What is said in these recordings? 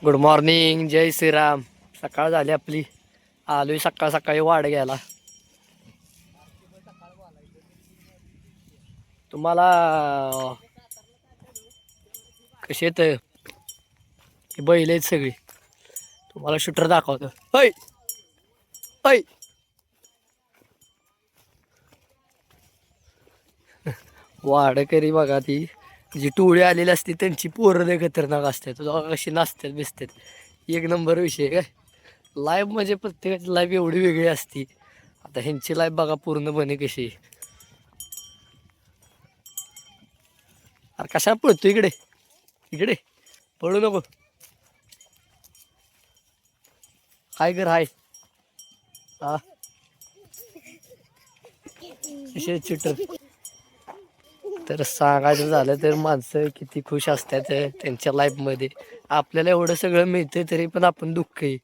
Good morning, जय श्रीराम. सकाळ झाली आपली. आलोय सकाळ सकाळी वाढ घ्यायला. तुम्हाला कशी येत बैल आहेत सगळी. तुम्हाला शूटर दाखवतो. होय होय. वाढकरी बघा, ती जी टोळी आलेली असते त्यांची पोरं लय खतरनाक असतात. तुझा कशी नाचतात बिसतात. एक नंबर विषय काय. लाईव्ह म्हणजे प्रत्येकाची लाईव्ह एवढी वेगळी असती. आता ह्यांची लाईव्ह बघा पूर्णपणे कशी. अरे कशा पळतो इकडे इकडे. पळू नको. हाय कर हाय. हा कसे शूटर. तर सांगायचं झालं तर माणसं किती खुश असतात त्यांच्या लाईफमध्ये. आपल्याला एवढं सगळं मिळतं तरी पण आपण दुःखी.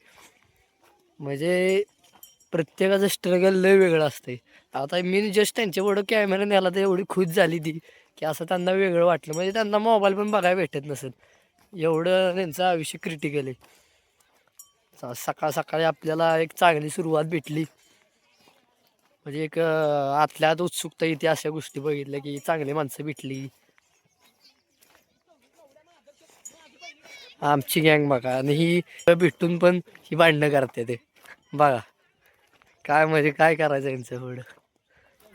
म्हणजे प्रत्येकाचं स्ट्रगल लय वेगळं असतंय. आता मी जस्ट त्यांच्यापुढं कॅमेरा नेला तर एवढी खुश झाली ती की असं त्यांना वेगळं वाटलं. म्हणजे त्यांना मोबाईल पण बघायला भेटत नसेल एवढं त्यांचं आयुष्य क्रिटिकल आहे. सकाळ सकाळी आपल्याला एक चांगली सुरुवात भेटली. म्हणजे एक आतल्या आत उत्सुकता येते अशा गोष्टी बघितल्या की चांगली माणसं भेटली. आमची गँग बघा, आणि ही भेटून पण ही भांडणं करते ते बघा. काय म्हणजे काय करायचं यांचं पुढं.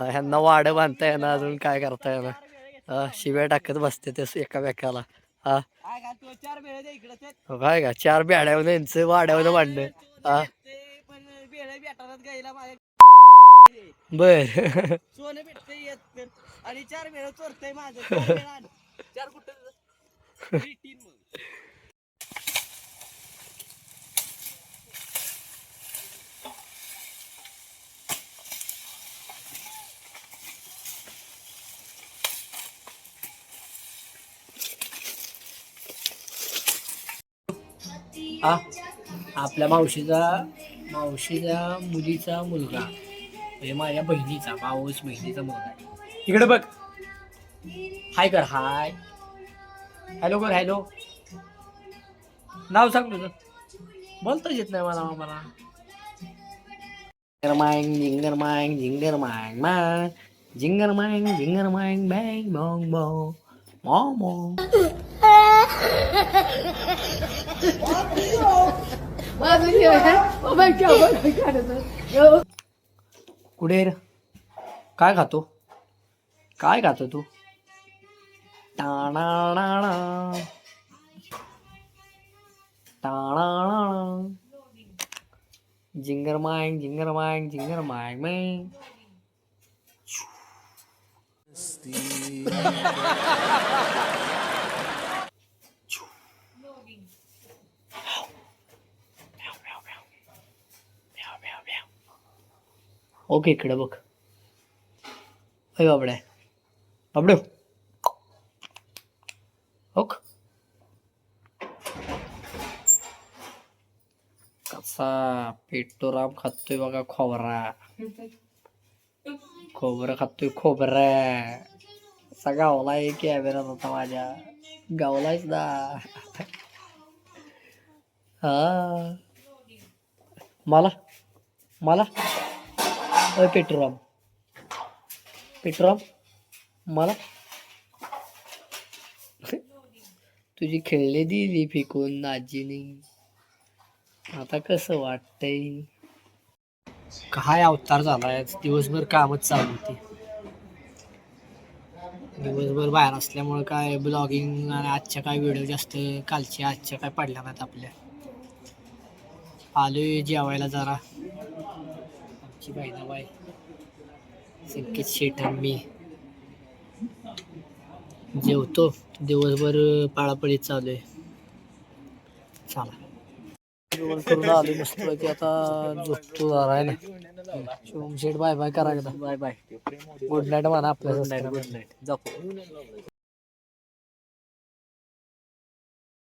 ह्यांना वाडं बांधता येणार, अजून काय करता येणार. शिव्या टाकत बसते ते एकामेकाला. हा काय का 4 बेड्यावर यांचं वाड्यावर भांडणं. हा बर. सोनं भेटतंय येत आणि 4 वेळा चोरतय माझं. 4 कुठं. हा आपल्या मावशीच्या मुलीचा मुलगा, म्हणजे माझ्या बहिणीचा मावस बहिणीचा मुलगा. इकडे बघ. हाय कर हाय. हॅलो कर हॅलो. नाव सांग तुझं. बोलताच येत नाही मला. मांग जिंगर मांग जिंगर मांग मांग जिंगर मांग जिंगर मांग बँग बॉंग बॉ मॉ. कुठे काय खातो. काय खातो तू. टाणा जिंगर मांग जिंगर मांग जिंगर मांग मांग. ओके इकडे बघ. अय बाबड्या बाबडो. ओक कसा पेटोराम खातोय बघा. खोबरं खातोय खोबरं. असा गावलाय कॅमेरा होता माझ्या. गावलायच ना. हा मला पेट्रोराम मला तुझी खेळले दिली फेकून आजीने. आता कसं वाटतंय. काय अवतार झालाय. दिवसभर कामच चालू होती. दिवसभर बाहेर असल्यामुळे काय ब्लॉगिंग आणि आजच्या काय व्हिडिओ जास्त आजच्या काय पडल्या नाहीत आपल्या. आलोय जेवायला जरा. आमची बहिणाबाई संकेत शेठ आणि मी जेवतो. दिवसभर पाळापळीत चालू आहे. चला जेवण करून आलोय मस्त की आता झोपतो जरा आहे ना. शुभम शेठ बाय बाय करा. Bye bye. गुड नाईट म्हणा आपल्या. गुड नाईट जातो.